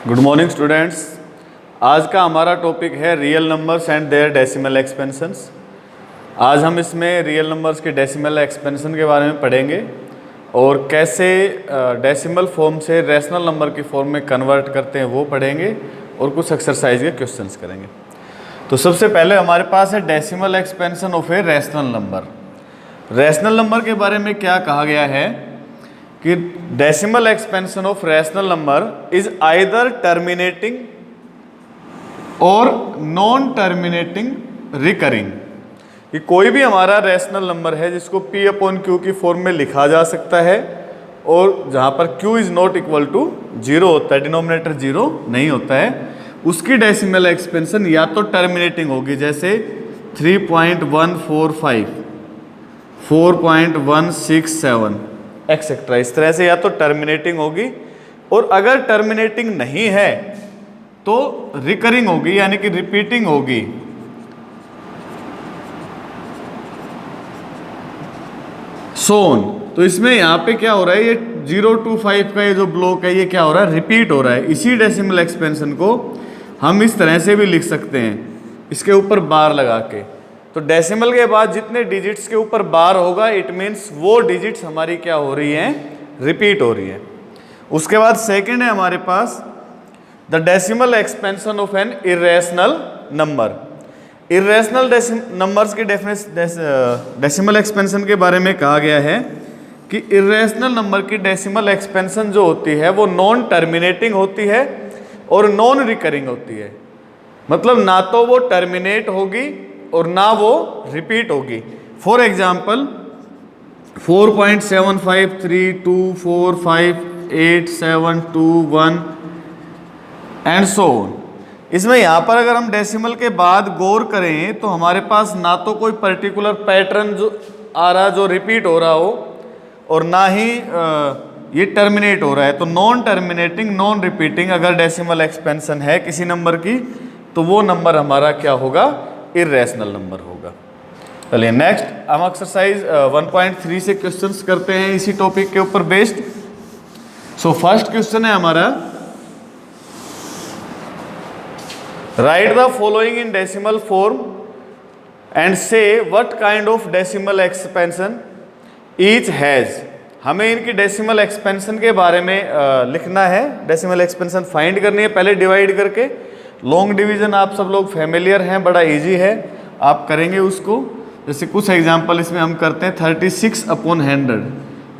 Good morning students. आज का हमारा टॉपिक है real numbers and their decimal expansions. आज हम इसमें रियल नंबर्स के डेसिमल एक्सपेंशन के बारे में पढ़ेंगे और कैसे डेसिमल फॉर्म से रैशनल नंबर की फॉर्म में कन्वर्ट करते हैं वो पढ़ेंगे और कुछ एक्सरसाइज के क्वेश्चंस करेंगे। तो सबसे पहले हमारे पास है decimal expansion of a rational number. Rational number के बारे में क्या कहा गया है कि decimal expansion of rational number is either terminating और नॉन टर्मिनेटिंग रिकरिंग। कि कोई भी हमारा रैशनल नंबर है जिसको P अपॉन Q की फॉर्म में लिखा जा सकता है और जहाँ पर Q is not equal to 0 होता है, डिनोमिनेटर 0 नहीं होता है, उसकी डेसिमल एक्सपेंशन या तो टर्मिनेटिंग होगी, जैसे 3.145, 4.167 एक्सेट्रा, इस तरह से या तो टर्मिनेटिंग होगी, और अगर टर्मिनेटिंग नहीं है तो रिकरिंग होगी यानी कि रिपीटिंग होगी। सोन तो इसमें यहाँ पे क्या हो रहा है, ये 025 का ये जो ब्लॉक है ये क्या हो रहा है, रिपीट हो रहा है। इसी डेसिमल एक्सपेंशन को हम इस तरह से भी लिख सकते हैं, इसके ऊपर बार लगा के। तो डेसिमल के बाद जितने डिजिट्स के ऊपर बार होगा इट मीन्स वो डिजिट्स हमारी क्या हो रही हैं, रिपीट हो रही है। उसके बाद सेकंड है हमारे पास the decimal expansion of an irrational number. Irrational numbers के डेसिमल एक्सपेंशन के बारे में कहा गया है कि इर्रेशनल नंबर की डेसिमल एक्सपेंशन जो होती है वो नॉन टर्मिनेटिंग होती है और नॉन रिकरिंग होती है। मतलब ना तो वो टर्मिनेट होगी और ना वो रिपीट होगी। For example 4.7532458721 and so on. इसमें यहाँ पर अगर हम डेसिमल के बाद गौर करें तो हमारे पास ना तो कोई पर्टिकुलर पैटर्न जो आ रहा जो रिपीट हो रहा हो और ना ही ये टर्मिनेट हो रहा है। तो नॉन टर्मिनेटिंग नॉन रिपीटिंग अगर डेसिमल एक्सपेंशन है किसी नंबर की तो वो नंबर हमारा क्या होगा, इर्रेशनल नंबर होगा। चलिए नेक्स्ट हम एक्सरसाइज 1.3 से क्वेश्चंस करते हैं इसी टॉपिक के ऊपर बेस्ड। सो फर्स्ट क्वेश्चन है हमारा, write the following in decimal form and say what kind of decimal expansion each has. हमें इनकी डेसिमल एक्सपेंशन के बारे में लिखना है, डेसिमल एक्सपेंशन फाइंड करनी है पहले डिवाइड करके। लॉन्ग डिवीजन आप सब लोग फेमिलियर हैं, बड़ा इजी है, आप करेंगे उसको। जैसे कुछ एग्जांपल इसमें हम करते हैं 36/100,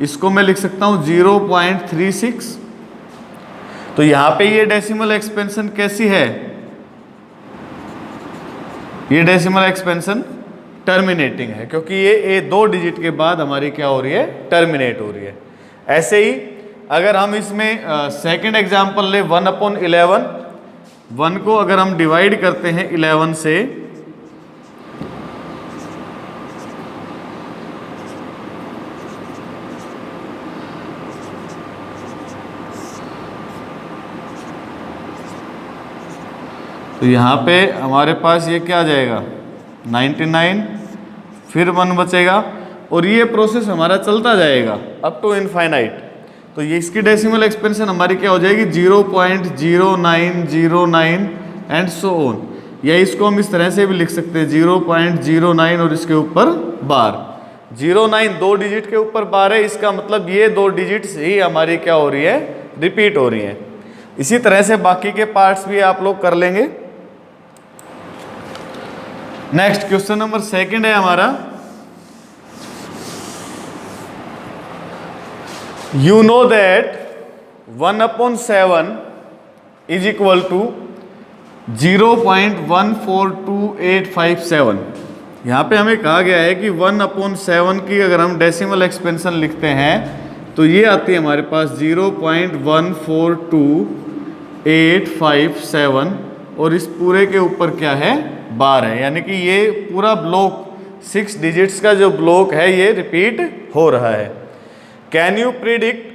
इसको मैं लिख सकता हूँ 0.36। तो यहाँ पे ये डेसिमल एक्सपेंशन कैसी है, ये डेसिमल एक्सपेंशन टर्मिनेटिंग है क्योंकि ये 2 डिजिट के बाद हमारी क्या हो रही है, टर्मिनेट हो रही है। ऐसे ही अगर हम इसमें सेकेंड एग्जाम्पल ले 1/11, 1 को अगर हम डिवाइड करते हैं 11 से तो यहाँ पे हमारे पास ये क्या आ जाएगा 99, फिर 1 बचेगा और ये प्रोसेस हमारा चलता जाएगा अप टू इनफाइनाइट। तो ये इसकी डेसिमल एक्सपेंशन हमारी क्या हो जाएगी 0.0909 एंड सो ऑन। या इसको हम इस तरह से भी लिख सकते हैं 0.09 और इसके ऊपर बार 09, 2 डिजिट के ऊपर बार है, इसका मतलब ये 2 डिजिट्स ही हमारी क्या हो रही है, रिपीट हो रही है। इसी तरह से बाकी के पार्ट्स भी आप लोग कर लेंगे। नेक्स्ट क्वेश्चन नंबर सेकंड है हमारा, you know that 1/7 is equal to 0.142857। यहाँ पे हमें कहा गया है कि 1/7 की अगर हम डेसिमल एक्सपेंशन लिखते हैं तो ये आती है हमारे पास 0.142857 और इस पूरे के ऊपर क्या है, बार है, यानी कि ये पूरा ब्लॉक 6 डिजिट्स का जो ब्लॉक है ये रिपीट हो रहा है। Can you predict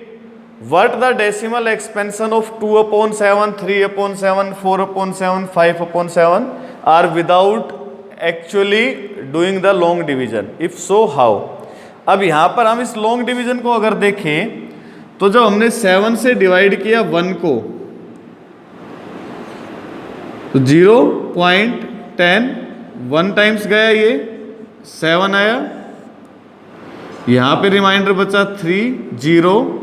what the decimal expansion of 2/7, 3/7, 4/7, 5/7 are without actually doing the long division, if so how. अब यहाँ पर हम इस लॉन्ग डिवीजन को अगर देखें तो जब हमने 7 से डिवाइड किया 1 को तो 0.10 1 टाइम्स गया, ये 7 आया। यहाँ पे रिमाइंडर बचा 3 0,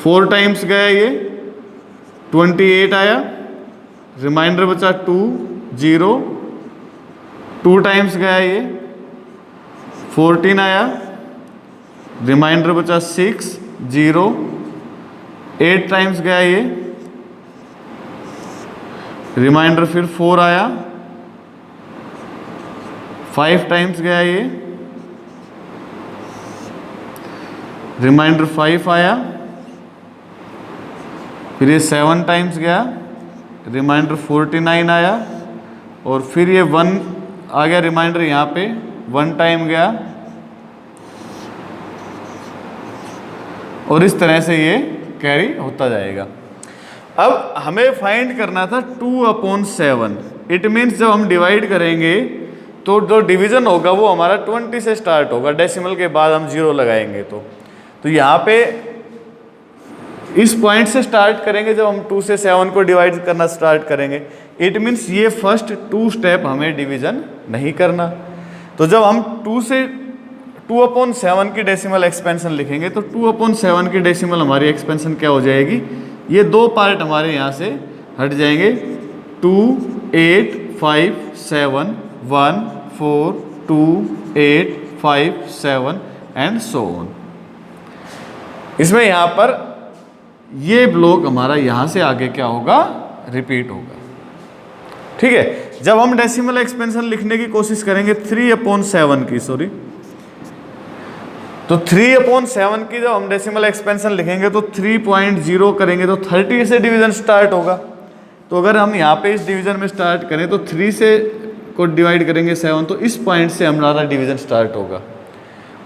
4 टाइम्स गया, ये 28 आया। रिमाइंडर बचा 2 0, 2 टाइम्स गया, ये 14 आया। रिमाइंडर बचा 6 0, 8 टाइम्स गया, ये रिमाइंडर फिर 4 आया। 5 टाइम्स गया, ये रिमाइंडर 5 आया। फिर ये 7 टाइम्स गया, रिमाइंडर 49 आया। और फिर ये 1 आ गया, रिमाइंडर यहाँ पे 1 टाइम गया। और इस तरह से ये कैरी होता जाएगा। अब हमें फाइंड करना था 2/7। इट मीन्स जब हम डिवाइड करेंगे तो जो डिवीजन होगा वो हमारा 20 से स्टार्ट होगा, डेसिमल के बाद हम 0 लगाएंगे। तो यहाँ पे इस पॉइंट से स्टार्ट करेंगे जब हम 2 से 7 को डिवाइड करना स्टार्ट करेंगे। इट मीन्स ये फर्स्ट 2 स्टेप हमें डिवीजन नहीं करना। तो जब हम 2/7 की डेसिमल एक्सपेंशन लिखेंगे तो 2/7 की डेसिमल हमारी एक्सपेंशन क्या हो जाएगी, ये 2 पार्ट हमारे यहाँ से हट जाएंगे। 2 8 5 7 1 4 2 8 5 7 एंड सो ऑन। इसमें यहाँ पर ये ब्लॉक हमारा यहाँ से आगे क्या होगा, रिपीट होगा। ठीक है। जब हम डेसिमल एक्सपेंशन लिखने की कोशिश करेंगे 3/7 की, सॉरी, तो 3/7 की जब हम डेसिमल एक्सपेंशन लिखेंगे तो 3.0 करेंगे तो 30 से डिवीजन स्टार्ट होगा। तो अगर हम यहाँ पे इस डिवीजन में स्टार्ट करें तो 3 से को डिवाइड करेंगे 7, तो इस पॉइंट से हमारा डिवीजन स्टार्ट होगा।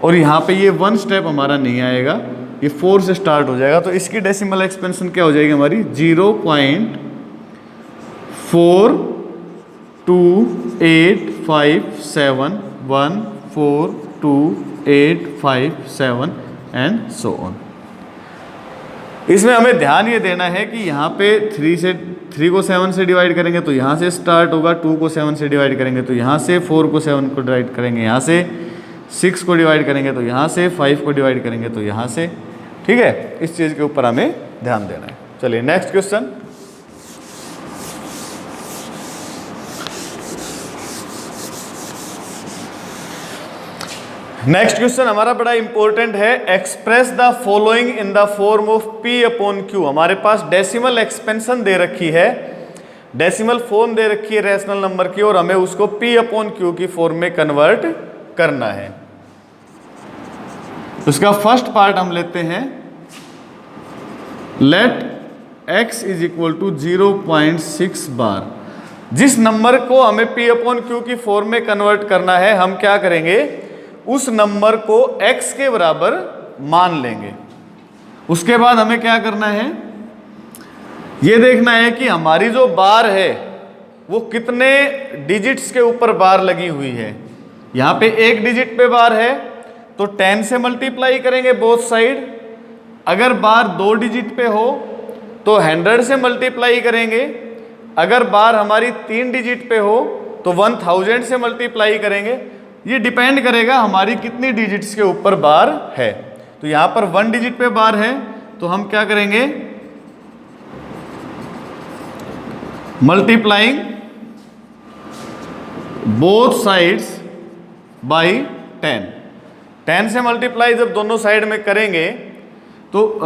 और यहाँ पे ये 1 स्टेप हमारा नहीं आएगा, ये 4 से स्टार्ट हो जाएगा। तो इसकी डेसिमल एक्सपेंशन क्या हो जाएगी हमारी, 0.4285714285 एंड सो ऑन। इसमें हमें ध्यान ये देना है कि यहाँ पे 3 को 7 से डिवाइड करेंगे तो यहाँ से स्टार्ट होगा, 2 को 7 से डिवाइड करेंगे तो यहाँ से, 4 को 7 को डिवाइड करेंगे यहाँ से, 6 को डिवाइड करेंगे तो यहाँ से, 5 को डिवाइड करेंगे तो यहाँ से। ठीक है, इस चीज़ के ऊपर हमें ध्यान देना है। चलिए नेक्स्ट क्वेश्चन। नेक्स्ट क्वेश्चन हमारा बड़ा इंपॉर्टेंट है। Express the following in the form of P/Q। हमारे पास डेसिमल एक्सपेंशन दे रखी है, डेसिमल फॉर्म दे रखी है रैशनल नंबर की, और हमें उसको P/Q की फॉर्म में कन्वर्ट करना है। उसका फर्स्ट पार्ट हम लेते हैं, लेट x = 0.6 बार। जिस नंबर को हमें P/Q की फॉर्म में कन्वर्ट करना है, हम क्या करेंगे, उस नंबर को x के बराबर मान लेंगे। उसके बाद हमें क्या करना है, ये देखना है कि हमारी जो बार है वो कितने डिजिट्स के ऊपर बार लगी हुई है। यहाँ पे 1 डिजिट पे बार है तो 10 से मल्टीप्लाई करेंगे बोथ साइड। अगर बार 2 डिजिट पे हो तो 100 से मल्टीप्लाई करेंगे। अगर बार हमारी 3 डिजिट पे हो तो 1000 से मल्टीप्लाई करेंगे। ये डिपेंड करेगा हमारी कितनी डिजिट्स के ऊपर बार है। तो यहाँ पर 1 डिजिट पे बार है तो हम क्या करेंगे, मल्टीप्लाइंग बोथ साइड्स बाई 10 से मल्टीप्लाई जब दोनों साइड में करेंगे तो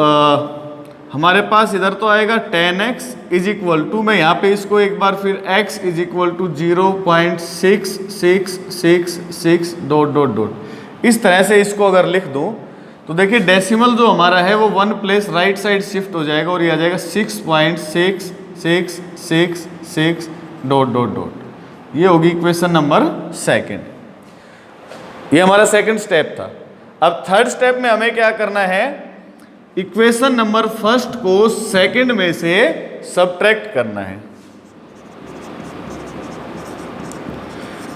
हमारे पास इधर तो आएगा 10x = मैं यहाँ पे इसको एक बार फिर x = 0.6666 ... इस तरह से इसको अगर लिख दूँ तो देखिए डेसिमल जो हमारा है वो 1 प्लेस राइट साइड शिफ्ट हो जाएगा और ये आ जाएगा 6.6666 ... ये होगी इक्वेशन नंबर 2। ये हमारा सेकंड स्टेप था। अब थर्ड स्टेप में हमें क्या करना है, इक्वेशन नंबर 1 को सेकंड में से सबट्रैक्ट करना है।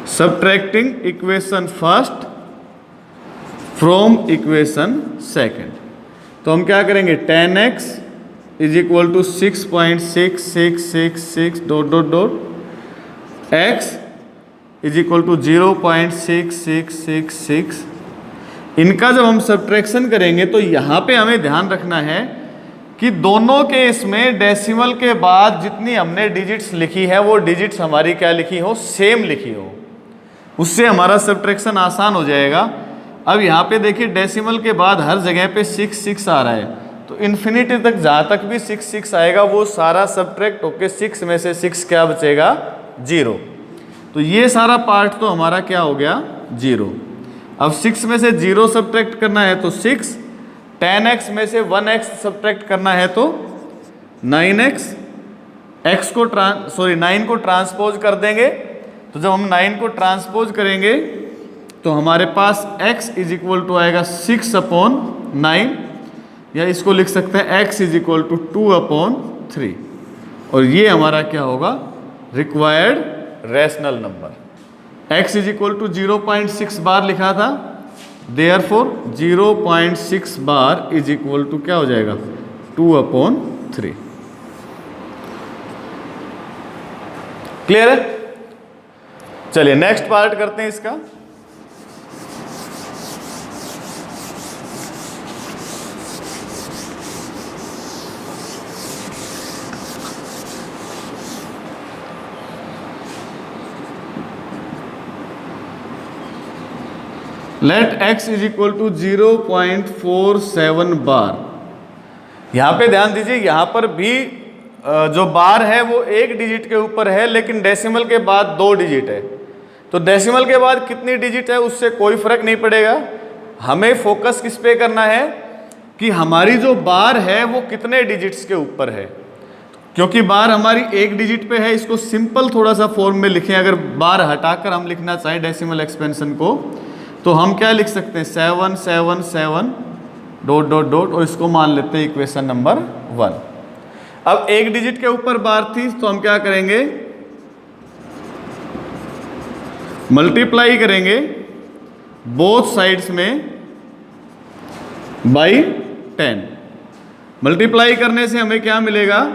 Subtracting equation 1 from equation 2। तो हम क्या करेंगे, 10x is equal to 6.6666 dot dot dot x is equal to 0.6666। इनका जब हम सब्ट्रैक्शन करेंगे तो यहाँ पे हमें ध्यान रखना है कि दोनों केस में डेसिमल के बाद जितनी हमने डिजिट्स लिखी है वो डिजिट्स हमारी क्या लिखी हो, सेम लिखी हो, उससे हमारा सब्ट्रैक्शन आसान हो जाएगा। अब यहाँ पे देखिए डेसिमल के बाद हर जगह पे 6 आ रहा है, तो इन्फिनिटी तक जहाँ तक भी 6 आएगा वो सारा सब्ट्रैक्ट होके 6 में से 6 क्या बचेगा, 0। तो ये सारा पार्ट तो हमारा क्या हो गया, 0। अब 6 में से 0 सब्ट्रैक्ट करना है तो 6, 10x में से 1x सब्ट्रैक्ट करना है तो 9x, 9 को ट्रांसपोज कर देंगे। तो जब हम 9 को ट्रांसपोज करेंगे तो हमारे पास x इज इक्वल टू आएगा 6/9, या इसको लिख सकते हैं x इज इक्वल टू 2/3, और ये हमारा क्या होगा, required rational number. x is equal to 0.6 bar लिखा था, therefore 0.6 bar is equal to क्या हो जाएगा, 2/3। क्लियर है? चलिए नेक्स्ट पार्ट करते हैं इसका। Let x is equal to 0.47 bar. यहाँ पे ध्यान दीजिए, यहाँ पर भी जो बार है वो एक डिजिट के ऊपर है, लेकिन डेसिमल के बाद 2 डिजिट है। तो डेसिमल के बाद कितनी डिजिट है उससे कोई फर्क नहीं पड़ेगा, हमें फोकस किस पे करना है कि हमारी जो बार है वो कितने डिजिट्स के ऊपर है। क्योंकि बार हमारी एक डिजिट पे है, इसको सिंपल थोड़ा सा फॉर्म में लिखें। अगर बार हटाकर हम लिखना चाहें डेसिमल एक्सपेंशन को तो हम क्या लिख सकते हैं, 777 डॉट डॉट डॉट, और इसको मान लेते हैं इक्वेशन नंबर 1। अब एक डिजिट के ऊपर बार थी तो हम क्या करेंगे, मल्टीप्लाई करेंगे बोथ साइड्स में बाई 10। मल्टीप्लाई करने से हमें क्या मिलेगा,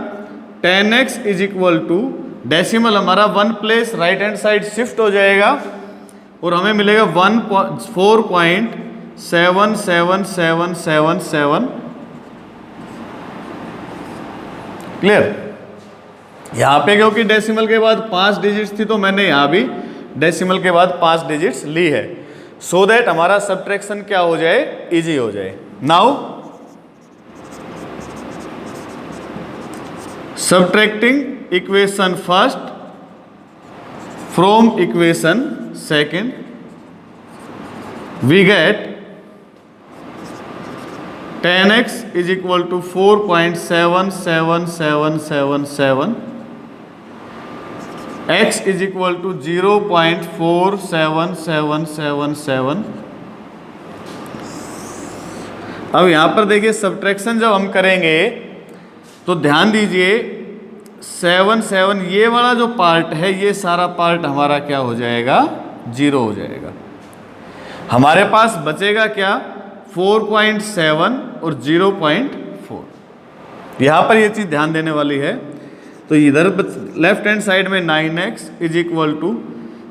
10x is equal to decimal हमारा 1 place right hand side shift हो जाएगा और हमें मिलेगा 4.77777। क्लियर? यहां पे क्योंकि डेसिमल के बाद 5 डिजिट्स थी तो मैंने यहां भी डेसिमल के बाद 5 डिजिट्स ली है, सो दैट हमारा सब्ट्रैक्शन क्या हो जाए, इजी हो जाए। Now subtracting equation first from equation second, we get 10x is equal to 4.77777, x is equal to 0.47777। अब यहाँ पर देखिए सब्ट्रैक्शन जब हम करेंगे तो ध्यान दीजिए 7 ये वाला जो पार्ट है ये सारा पार्ट हमारा क्या हो जाएगा, 0 हो जाएगा। हमारे पास बचेगा क्या, 4.7 और 0.4। यहाँ पर ये चीज़ ध्यान देने वाली है। तो इधर लेफ्ट हैंड साइड में 9x इज इक्वल टू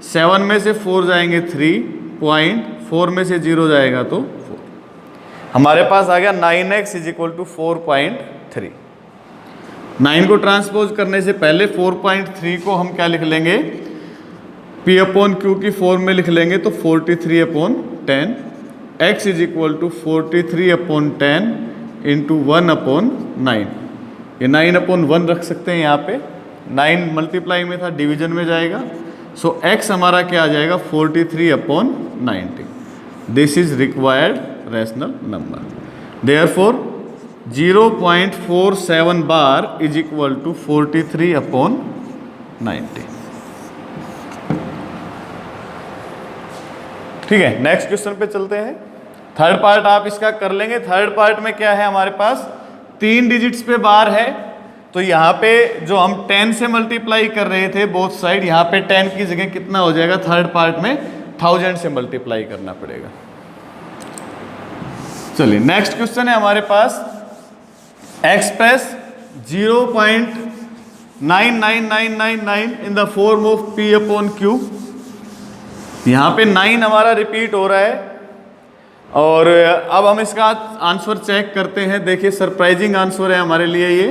7 में से 4 जाएंगे 3.4 में से 0 जाएगा तो 4। हमारे पास आ गया 9x इज इक्वल टू 4.3। 9 को ट्रांसपोज करने से पहले 4.3 को हम क्या लिख लेंगे, P/Q की फॉर्म में लिख लेंगे तो 43/10। x is equal to 43/10 into 1/9। ये 9/1 रख सकते हैं यहाँ पे, 9 मल्टीप्लाई में था, डिवीजन में जाएगा। सो x हमारा क्या आ जाएगा, 43/90। This is required rational number. Therefore 0.47 bar is equal to 43/90। ठीक है, नेक्स्ट क्वेश्चन पे चलते हैं। थर्ड पार्ट आप इसका कर लेंगे। थर्ड पार्ट में क्या है, हमारे पास 3 डिजिट्स पे बार है। तो यहाँ पे जो हम 10 से मल्टीप्लाई कर रहे थे बोथ साइड, यहाँ पे 10 की जगह कितना हो जाएगा, थर्ड पार्ट में 1000 से मल्टीप्लाई करना पड़ेगा। चलिए नेक्स्ट क्वेश्चन है हमारे पास, express 0.99999 in the form of P upon Q। यहाँ पे 9 हमारा रिपीट हो रहा है और अब हम इसका आंसर चेक करते हैं। देखिए सरप्राइजिंग आंसर है हमारे लिए ये।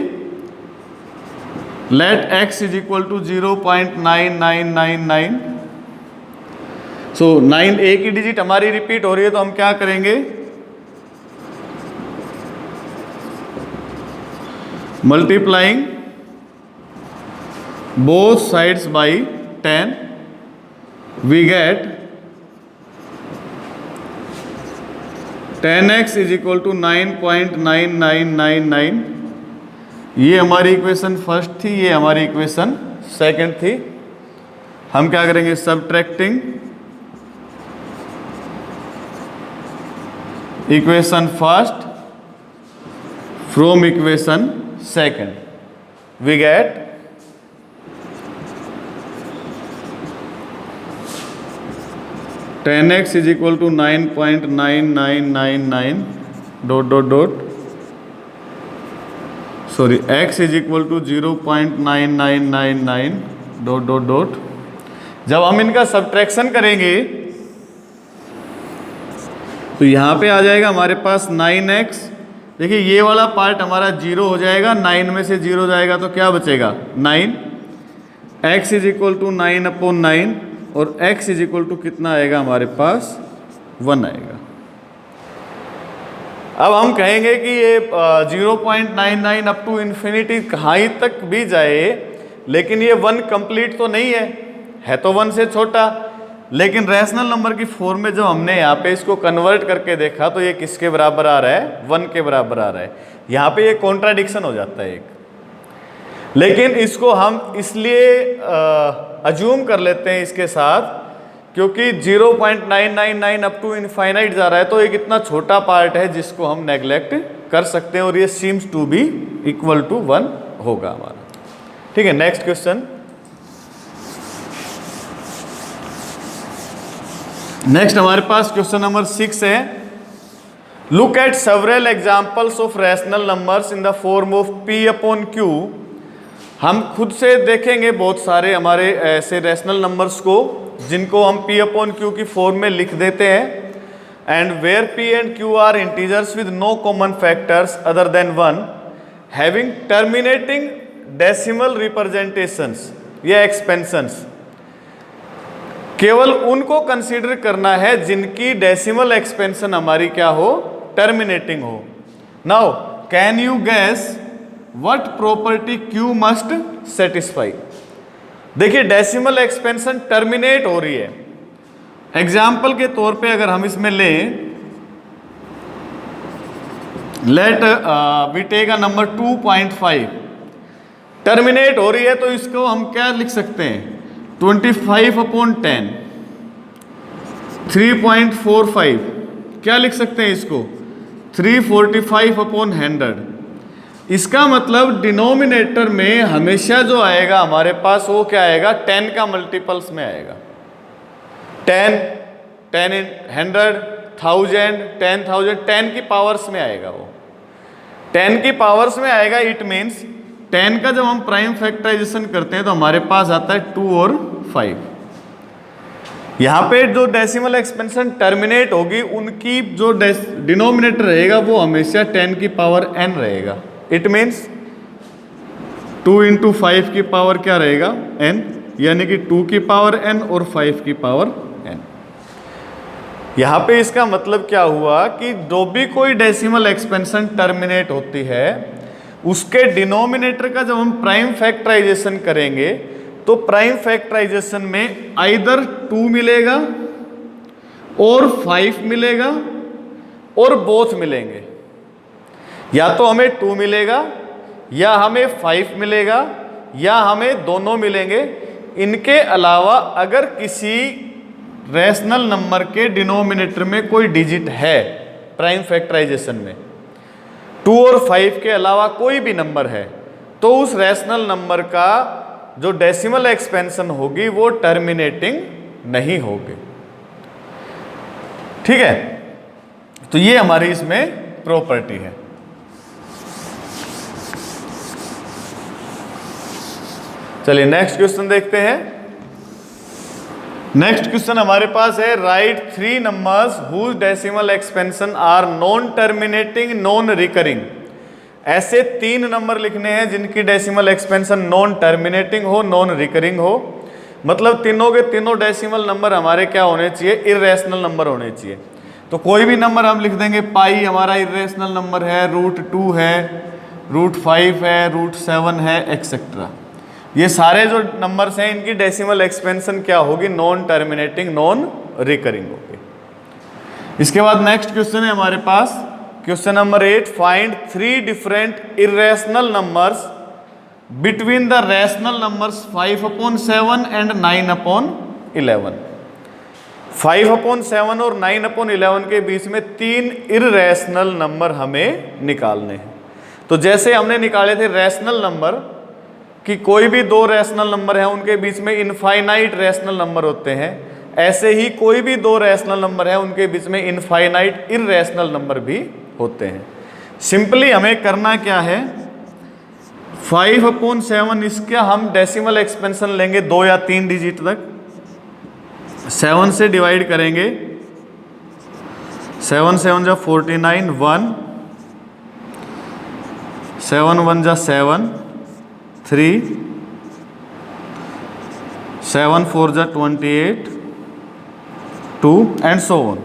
Let x is equal to 0.9999। So 9 एक ही डिजिट हमारी रिपीट हो रही है तो हम क्या करेंगे, multiplying both sides by 10 we get 10x is equal to 9.9999। ये हमारी इक्वेशन फर्स्ट थी, ये हमारी इक्वेशन सेकंड थी। हम क्या करेंगे, subtracting equation first from equation second we get 10x is equal to 9.9999 dot dot dot sorry x is equal to 0.9999 dot dot dot. जब हम इनका सब्ट्रैक्शन करेंगे तो यहाँ पे आ जाएगा हमारे पास 9x। देखिए ये वाला पार्ट हमारा 0 हो जाएगा, 9 में से 0 जाएगा तो क्या बचेगा 9। x is equal to 9 upon 9 और x इज इक्वल टू कितना आएगा हमारे पास 1 आएगा। अब हम कहेंगे कि ये 0.99 अप टू इन्फिनिटी कहाँ तक भी जाए, लेकिन ये 1 कंप्लीट तो नहीं है तो 1 से छोटा। लेकिन रैशनल नंबर की फॉर्म में जब हमने यहाँ पे इसको कन्वर्ट करके देखा तो ये किसके बराबर आ रहा है, 1 के बराबर आ रहा है। यहाँ पे ये कॉन्ट्राडिक्शन हो जाता है एक। लेकिन इसको हम इसलिए अज्यूम कर लेते हैं इसके साथ क्योंकि 0.999 अप टू इनफाइनाइट जा रहा है तो एक इतना छोटा पार्ट है जिसको हम नेग्लेक्ट कर सकते हैं और ये seems to be equal to 1 होगा हमारा। ठीक है, नेक्स्ट क्वेश्चन। नेक्स्ट हमारे पास क्वेश्चन नंबर 6 है। Look at several examples of rational numbers in the form of P upon Q। हम खुद से देखेंगे बहुत सारे हमारे ऐसे रैशनल नंबर्स को जिनको हम P अपॉन Q की फॉर्म में लिख देते हैं। And where P and Q are integers with no common factors other than 1 having terminating decimal representations या एक्सपेंशंस। केवल उनको कंसीडर करना है जिनकी डेसिमल एक्सपेंशन हमारी क्या हो, टर्मिनेटिंग हो। Now can you gas what property Q must satisfy. देखिए डेसिमल एक्सपेंशन टर्मिनेट हो रही है। एग्जाम्पल के तौर पे अगर हम इसमें लें, let we take a number 2.5 terminate हो रही है तो इसको हम क्या लिख सकते हैं 25 अपॉन 10। 3.45 क्या लिख सकते हैं इसको 345 अपॉन 100। इसका मतलब डिनोमिनेटर में हमेशा जो आएगा हमारे पास वो क्या आएगा 10 का मल्टीपल्स में आएगा। 10 इन 100 1000 10,000 10 की पावर्स में आएगा, वो 10 की पावर्स में आएगा। इट मीन्स 10 का जब हम प्राइम फैक्टराइजेशन करते हैं तो हमारे पास आता है 2 और 5। यहाँ पे जो डेसिमल एक्सपेंशन टर्मिनेट होगी उनकी जो डिनोमिनेटर रहेगा वो हमेशा 10 की पावर n रहेगा। इट मीन्स 2 इंटू 5 की पावर क्या रहेगा n, यानी कि 2 की पावर n और 5 की पावर n। यहाँ पे इसका मतलब क्या हुआ कि जो भी कोई डेसिमल एक्सपेंशन टर्मिनेट होती है उसके डिनोमिनेटर का जब हम प्राइम फैक्टराइजेशन करेंगे तो प्राइम फैक्टराइजेशन में आइदर 2 मिलेगा और 5 मिलेगा और बोथ मिलेंगे। या तो हमें 2 मिलेगा या हमें 5 मिलेगा या हमें दोनों मिलेंगे। इनके अलावा अगर किसी रैशनल नंबर के डिनोमिनेटर में कोई डिजिट है प्राइम फैक्टराइजेशन में, 2 और 5 के अलावा कोई भी नंबर है, तो उस रैशनल नंबर का जो डेसिमल एक्सपेंशन होगी वो टर्मिनेटिंग नहीं होगी। ठीक है, तो ये हमारी इसमें प्रॉपर्टी है। चलिए नेक्स्ट क्वेश्चन देखते हैं। नेक्स्ट क्वेश्चन हमारे पास है, write 3 numbers whose decimal expansion are non terminating non recurring. ऐसे 3 नंबर लिखने हैं जिनकी डेसिमल एक्सपेंशन नॉन टर्मिनेटिंग हो, नॉन रिकरिंग हो, मतलब तीनों के तीनों डेसिमल नंबर हमारे क्या होने चाहिए, इर्रेशनल नंबर होने चाहिए। तो कोई भी नंबर हम लिख देंगे, पाई हमारा इर्रेशनल नंबर है, √2 है, √5 है, √7 है, एक्सेट्रा। ये सारे जो नंबर्स हैं इनकी डेसिमल एक्सपेंशन क्या होगी, नॉन टर्मिनेटिंग नॉन रिकरिंग होगी। इसके बाद नेक्स्ट क्वेश्चन है हमारे पास, question number 8, find 3 different irrational numbers between the rational numbers 5/7 and 9/11। 5/7 और 9/11 के बीच में 3 इर्रेशनल नंबर हमें निकालने हैं। तो जैसे हमने निकाले थे रैशनल नंबर कि कोई भी 2 रैशनल नंबर हैं उनके बीच में इनफाइनाइट रैशनल नंबर होते हैं, ऐसे ही कोई भी 2 रैशनल नंबर हैं उनके बीच में इनफाइनाइट इर्रेशनल नंबर भी होते हैं। सिंपली हमें करना क्या है, 5/7 इसका हम डेसिमल एक्सपेंशन लेंगे 2 या 3 डिजिट तक, 7 से डिवाइड करेंगे, 7 7 जा 49, 1 7 1 जा 7, 3 7 4 जा 28, 2 एंड सो ऑन।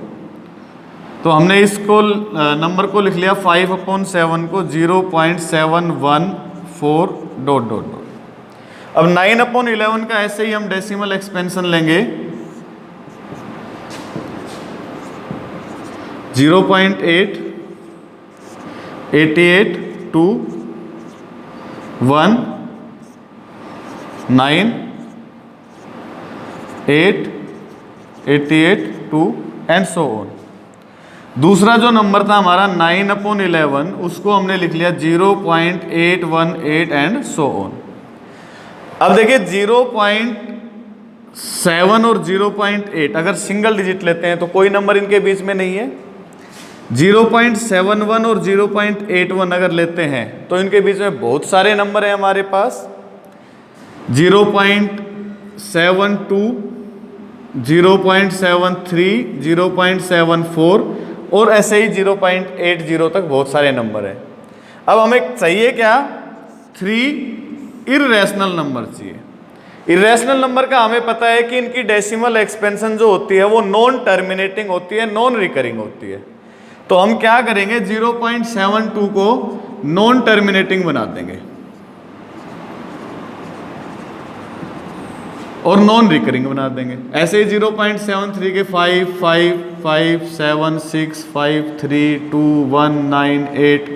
तो हमने इसको नंबर को लिख लिया 5/7 को 0.714 ... अब 9/11 का ऐसे ही हम डेसिमल एक्सपेंशन लेंगे 0.8 88 2 1 9 8 88 2 एंड सो ऑन। दूसरा जो नंबर था हमारा 9/11, उसको हमने लिख लिया 0.818 एंड सो ऑन। अब देखिए 0.7 और 0.8 अगर सिंगल डिजिट लेते हैं तो कोई नंबर इनके बीच में नहीं है। 0.71 और 0.81 अगर लेते हैं तो इनके बीच में बहुत सारे नंबर हैं हमारे पास, 0.72 0.73 0.74 और ऐसे ही 0.80 तक बहुत सारे नंबर हैं। अब हमें चाहिए क्या, 3 इर्रेशनल नंबर चाहिए। इर्रेशनल नंबर का हमें पता है कि इनकी डेसिमल एक्सपेंशन जो होती है वो नॉन टर्मिनेटिंग होती है, नॉन रिकरिंग होती है। तो हम क्या करेंगे, 0.72 को नॉन टर्मिनेटिंग बना देंगे और नॉन रिकरिंग बना देंगे। ऐसे ही 0.73 के 5 5 5 7 6 5 3 2 1 9 8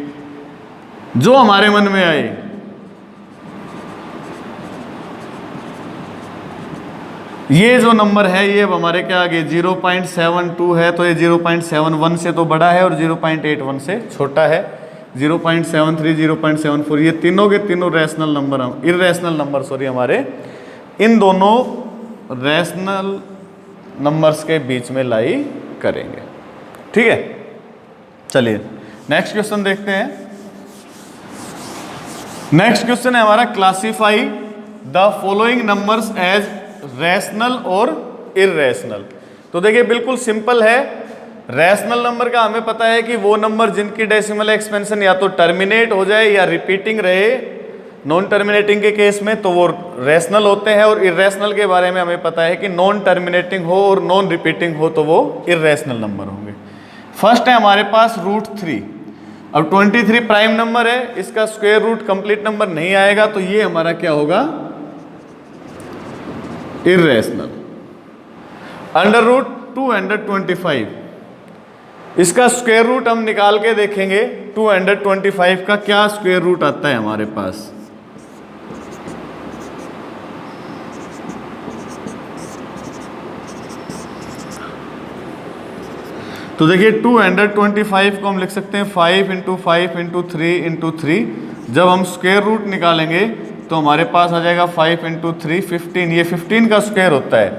जो हमारे मन में आए। ये जो नंबर है ये अब हमारे क्या आगे 0.72 है, तो ये 0.71 से तो बड़ा है और 0.81 से छोटा है। 0.73 0.74 ये तीनों के तीनों rational number, irrational number sorry हमारे इन दोनों रैशनल नंबर्स के बीच में लाई करेंगे। ठीक है, चलिए नेक्स्ट क्वेश्चन देखते हैं। नेक्स्ट क्वेश्चन है हमारा, classify the following numbers as rational और इर्रेशनल। तो देखिए बिल्कुल सिंपल है। रैशनल नंबर का हमें पता है कि वो नंबर जिनकी डेसिमल एक्सपेंशन या तो टर्मिनेट हो जाए या रिपीटिंग रहे, नॉन टर्मिनेटिंग के केस में तो वो रैशनल होते हैं। और इर्रेशनल के बारे में हमें पता है कि नॉन टर्मिनेटिंग हो और नॉन रिपीटिंग हो तो वो इर्रेशनल नंबर होंगे। फर्स्ट है हमारे पास √3। अब 23 प्राइम नंबर है, इसका स्क्वायर रूट कंप्लीट नंबर नहीं आएगा, तो ये हमारा क्या होगा, इर्रेशनल। √225 इसका स्क्वायर रूट हम निकाल के देखेंगे 225 का क्या स्क्वायर रूट आता है हमारे पास। तो देखिए 225 को हम लिख सकते हैं 5 × 5 × 3 × 3। जब हम स्क्वायर रूट निकालेंगे तो हमारे पास आ जाएगा 5 × 3 15। ये 15 का स्क्वायर होता है,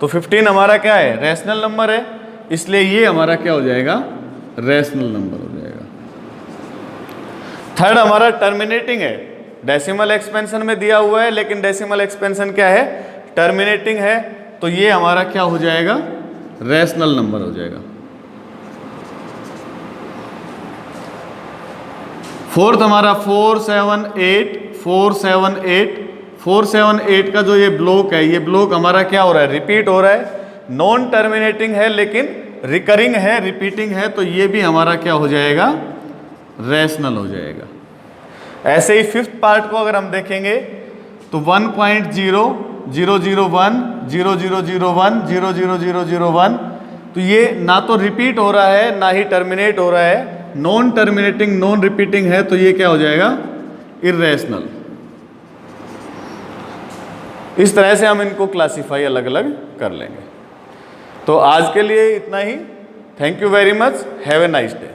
तो 15 हमारा क्या है, रैशनल नंबर है, इसलिए ये हमारा क्या हो जाएगा, रैशनल नंबर हो जाएगा। थर्ड हमारा टर्मिनेटिंग है। डेसिमल एक्सपेंशन में दिया हुआ है, लेकिन डेसिमल एक्सपेंशन क्या है, टर्मिनेटिंग है, तो ये हमारा क्या हो जाएगा, रैशनल नंबर हो जाएगा। फोर्थ हमारा 478 का जो ये ब्लॉक है, ये ब्लॉक हमारा क्या हो रहा है, रिपीट हो रहा है, नॉन टर्मिनेटिंग है लेकिन रिकरिंग है, रिपीटिंग है, तो ये भी हमारा क्या हो जाएगा, रैशनल हो जाएगा। ऐसे ही फिफ्थ पार्ट को अगर हम देखेंगे तो 1.00001 0001 00001, तो ये ना तो रिपीट हो रहा है ना ही टर्मिनेट हो रहा है, नॉन टर्मिनेटिंग नॉन रिपीटिंग है, तो ये क्या हो जाएगा, इर्रेशनल। इस तरह से हम इनको क्लासीफाई अलग अलग कर लेंगे। तो आज के लिए इतना ही। Thank you very much, have a nice day.